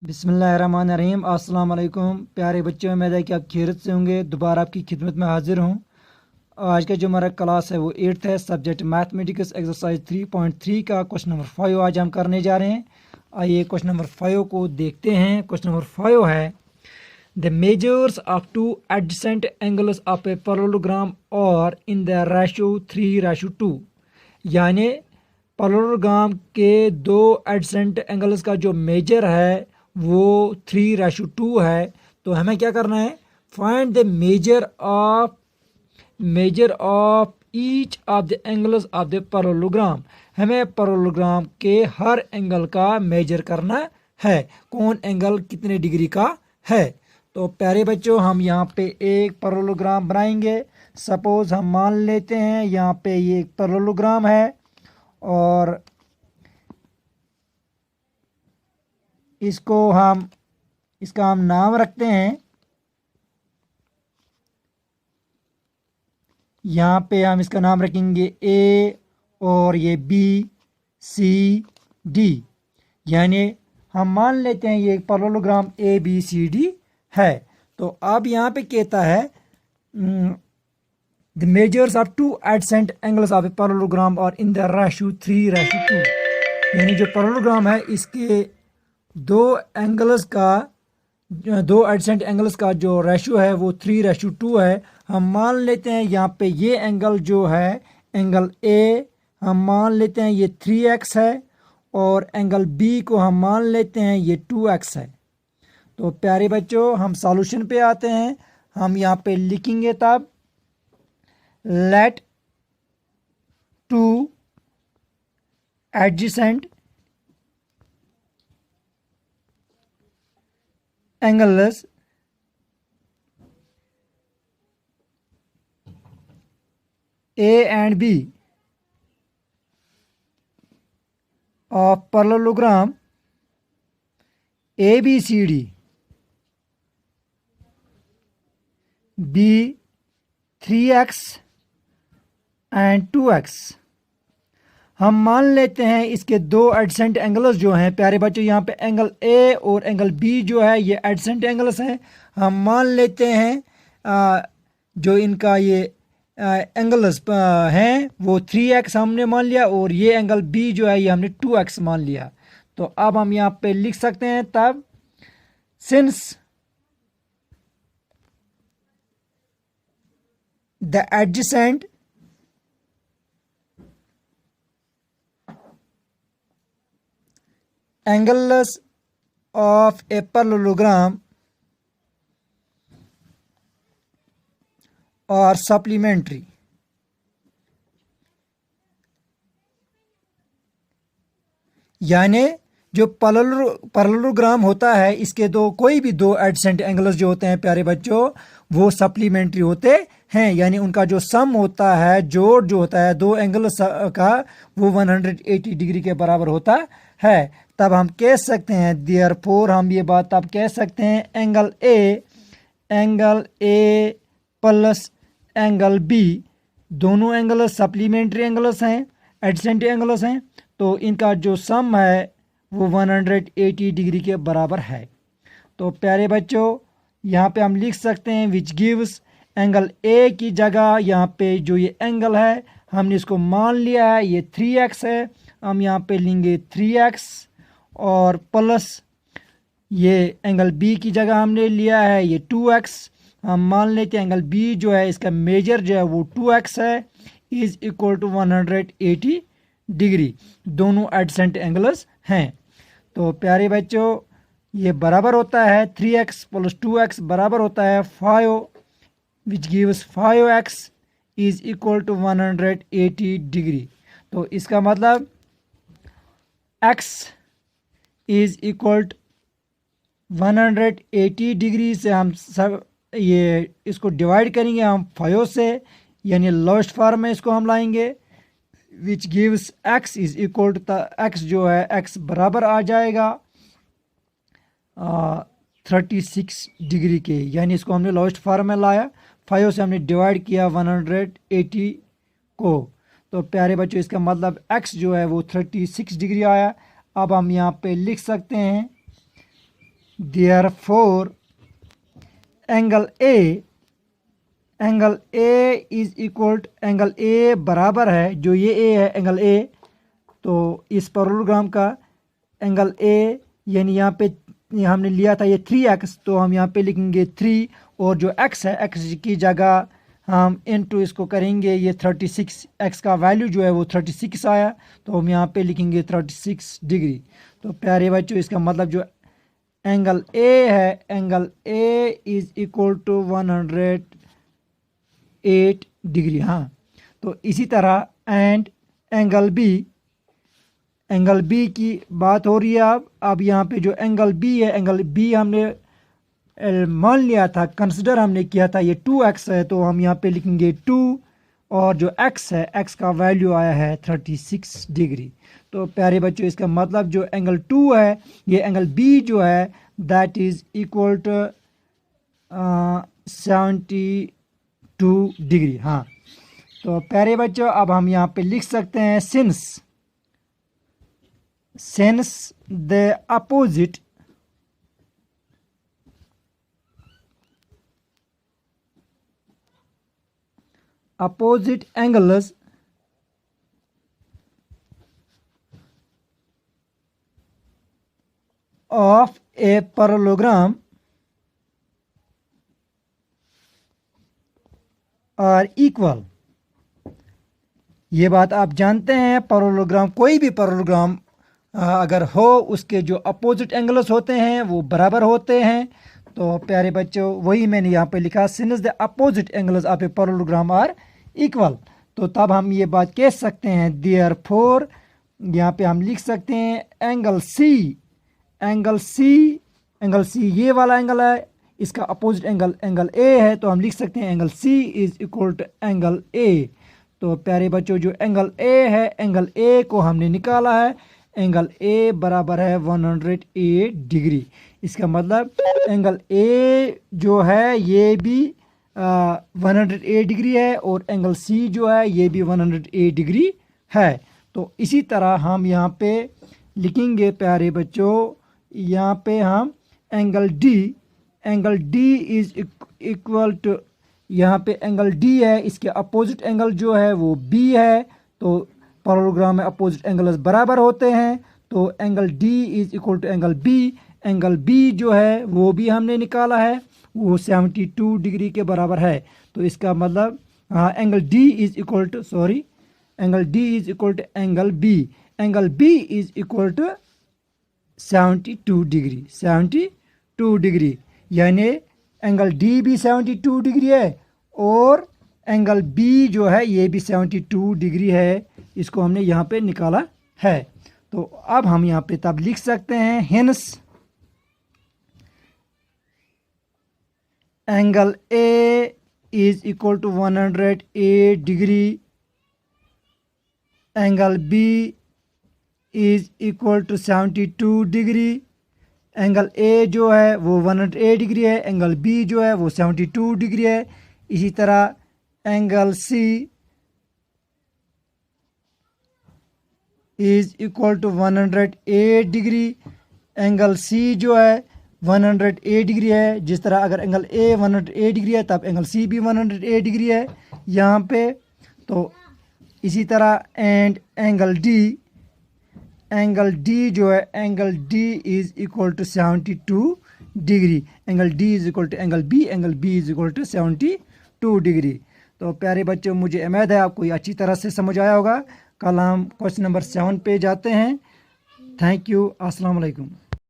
बिस्मिल्लाहिर्रहमानिर्रहीम। अस्सलाम वालेकुम प्यारे बच्चों, उम्मीद है कि आप खैरियत से होंगे। दोबारा आपकी खिदमत में हाजिर हूँ। आज का जो हमारा क्लास है वो 8th है, सब्जेक्ट मैथमेटिक्स, एक्सरसाइज 3.3 का क्वेश्चन नंबर 5 आज हम करने जा रहे हैं। आइए क्वेश्चन नंबर 5 को देखते हैं। क्वेश्चन नंबर 5 है the measures of two adjacent angles of a parallelogram और इन द रेशो 3:2, यानी पैरेललोग्राम के दो एडजेसेंट एंगल्स का जो मेजर है वो 3:2 है। तो हमें क्या करना है, find the measure of each of the angles of the parallelogram. हमें पैरेललोग्राम के हर एंगल का मेजर करना है, कौन एंगल कितने डिग्री का है। तो प्यारे बच्चों, हम यहाँ पे एक पैरेललोग्राम बनाएंगे। सपोज हम मान लेते हैं यहाँ पे ये एक पैरेललोग्राम है और इसका हम नाम रखते हैं। यहाँ पे हम इसका नाम रखेंगे ए और ये बी सी डी, यानी हम मान लेते हैं ये एक parallelogram A B C D है। तो अब यहाँ पे कहता है the measures of two adjacent angles of a parallelogram और इन द रेशो 3:2, यानी जो पैरेललोग्राम है इसके दो एडजेसेंट एंगल्स का जो रेशो है वो 3:2 है। हम मान लेते हैं यहाँ पे ये एंगल जो है एंगल ए, हम मान लेते हैं ये 3x है और एंगल बी को हम मान लेते हैं ये 2x है। तो प्यारे बच्चों, हम सॉल्यूशन पे आते हैं। हम यहाँ पे लिखेंगे तब let two adjacent angles A and B of parallelogram ABCD be 3x and 2x। हम मान लेते हैं इसके दो एडजेसेंट एंगल्स जो हैं प्यारे बच्चों, यहाँ पे एंगल ए और एंगल बी जो है ये एडजेसेंट एंगल्स हैं। हम मान लेते हैं जो इनका ये एंगल्स हैं वो 3x हमने मान लिया और ये एंगल बी जो है ये हमने 2x मान लिया। तो अब हम यहाँ पे लिख सकते हैं तब since the adjacent angles of a parallelogram are supplementary, यानी जो पैरेललोग्राम होता है इसके कोई भी दो एडजेसेंट एंगल्स जो होते हैं प्यारे बच्चों वो सप्लीमेंट्री होते हैं, यानी उनका जो सम होता है, जोड़ जो होता है दो एंगल्स का वो 180 डिग्री के बराबर होता है। तब हम कह सकते हैं देयरफॉर हम ये बात तब कह सकते हैं angle A plus angle B दोनों एंगल्स सप्लीमेंट्री एंगल्स हैं, एडजेसेंट एंगल्स हैं। तो इनका जो सम है वो 180 डिग्री के बराबर है। तो प्यारे बच्चों, यहाँ पे हम लिख सकते हैं विच गिव्स एंगल ए की जगह यहाँ पे जो ये एंगल है हमने इसको मान लिया है ये 3x है। हम यहाँ पे लेंगे 3x और प्लस ये एंगल बी की जगह हमने लिया है ये 2x। हम मान लेते हैं एंगल बी जो है इसका मेजर जो है वो 2x है, इज इक्वल टू 180 डिग्री। दोनों एडजेसेंट एंगल्स हैं। तो प्यारे बच्चों, ये बराबर होता है 3x प्लस 2x बराबर होता है 5, which gives 5x is equal to 180 degree. तो इसका मतलब x is equal to 180 degree से हम सब ये इसको डिवाइड करेंगे हम 5 से, यानी लोएस्ट फॉर्म में इसको हम लाएंगे which gives x is equal to x जो है x बराबर आ जाएगा 36 डिग्री के, यानी इसको हमने लोएस्ट फॉर्म में लाया, 5 से हमने डिवाइड किया 180 को। तो प्यारे बच्चों, इसका मतलब x जो है वो 36 डिग्री आया। अब हम यहाँ पे लिख सकते हैं therefore angle A is equal to angle A बराबर है, जो ये ए है एंगल ए, तो इस पैरेललोग्राम का एंगल ए यानी यहाँ पे हमने लिया था ये 3x, तो हम यहाँ पे लिखेंगे 3, और जो x है x की जगह हम इनटू इसको करेंगे, ये 36, x का वैल्यू जो है वो 36 आया, तो हम यहाँ पे लिखेंगे 36 डिग्री। तो प्यारे बच्चों इसका मतलब जो एंगल ए है, angle A is equal to 108 degree. हाँ, तो इसी तरह एंड एंगल बी की बात हो रही है। अब यहाँ पे जो एंगल बी है, एंगल बी हमने मान लिया था, कंसिडर हमने किया था ये 2x है, तो हम यहाँ पे लिखेंगे 2, और जो x है x का वैल्यू आया है 36 डिग्री। तो प्यारे बच्चों इसका मतलब जो एंगल 2 है, ये एंगल बी जो है that is equal to 72 degree. हाँ, तो प्यारे बच्चों अब हम यहाँ पे लिख सकते हैं since the opposite angles of a parallelogram are equal। ये बात आप जानते हैं, पैरेललोग्राम कोई भी पैरेललोग्राम अगर हो उसके जो अपोजिट एंगल्स होते हैं वो बराबर होते हैं। तो प्यारे बच्चों वही मैंने यहाँ पे लिखा, since the opposite angles of a parallelogram are equal. तो तब हम ये बात कह सकते हैं देयरफॉर, यहाँ पे हम लिख सकते हैं एंगल सी ये वाला एंगल है, इसका अपोजिट एंगल ए है, तो हम लिख सकते हैं angle C is equal to angle A. तो प्यारे बच्चों जो एंगल ए है, एंगल ए को हमने निकाला है, एंगल ए बराबर है 108 डिग्री। इसका मतलब एंगल ए जो है ये भी 108 डिग्री है, और एंगल सी जो है ये भी 108 डिग्री है। तो इसी तरह हम यहाँ पे लिखेंगे प्यारे बच्चों, यहाँ पे हम angle D is equal to, यहाँ पे एंगल डी है, इसके अपोजिट एंगल जो है वो बी है, तो पैरेललोग्राम में अपोजिट एंगल्स बराबर होते हैं, तो angle D is equal to angle B जो है वो भी हमने निकाला है, वो 72 डिग्री के बराबर है। तो इसका मतलब angle D is equal to angle B is equal to 72 degree, यानी एंगल डी भी 72 डिग्री है, और एंगल बी जो है ये भी 72 डिग्री है। इसको हमने यहाँ पे निकाला है। तो अब हम यहाँ पे तब लिख सकते हैं hence angle A is equal to 108 degree, angle B is equal to 72 degree. Angle A जो है वो 108 डिग्री है, एंगल बी जो है वो 72 डिग्री है। इसी तरह angle C is equal to 108 degree, angle C जो है 108 डिग्री है। जिस तरह अगर एंगल ए 108 डिग्री है तब एंगल सी भी 108 डिग्री है यहाँ पे। तो इसी तरह एंड एंगल डी जो है, angle D is equal to 72 degree, angle D is equal to angle B is equal to 72 degree. तो प्यारे बच्चों मुझे उम्मीद है आपको ये अच्छी तरह से समझ आया होगा। कल हम क्वेश्चन नंबर 7 पे जाते हैं। थैंक यू, अस्सलाम वालेकुम।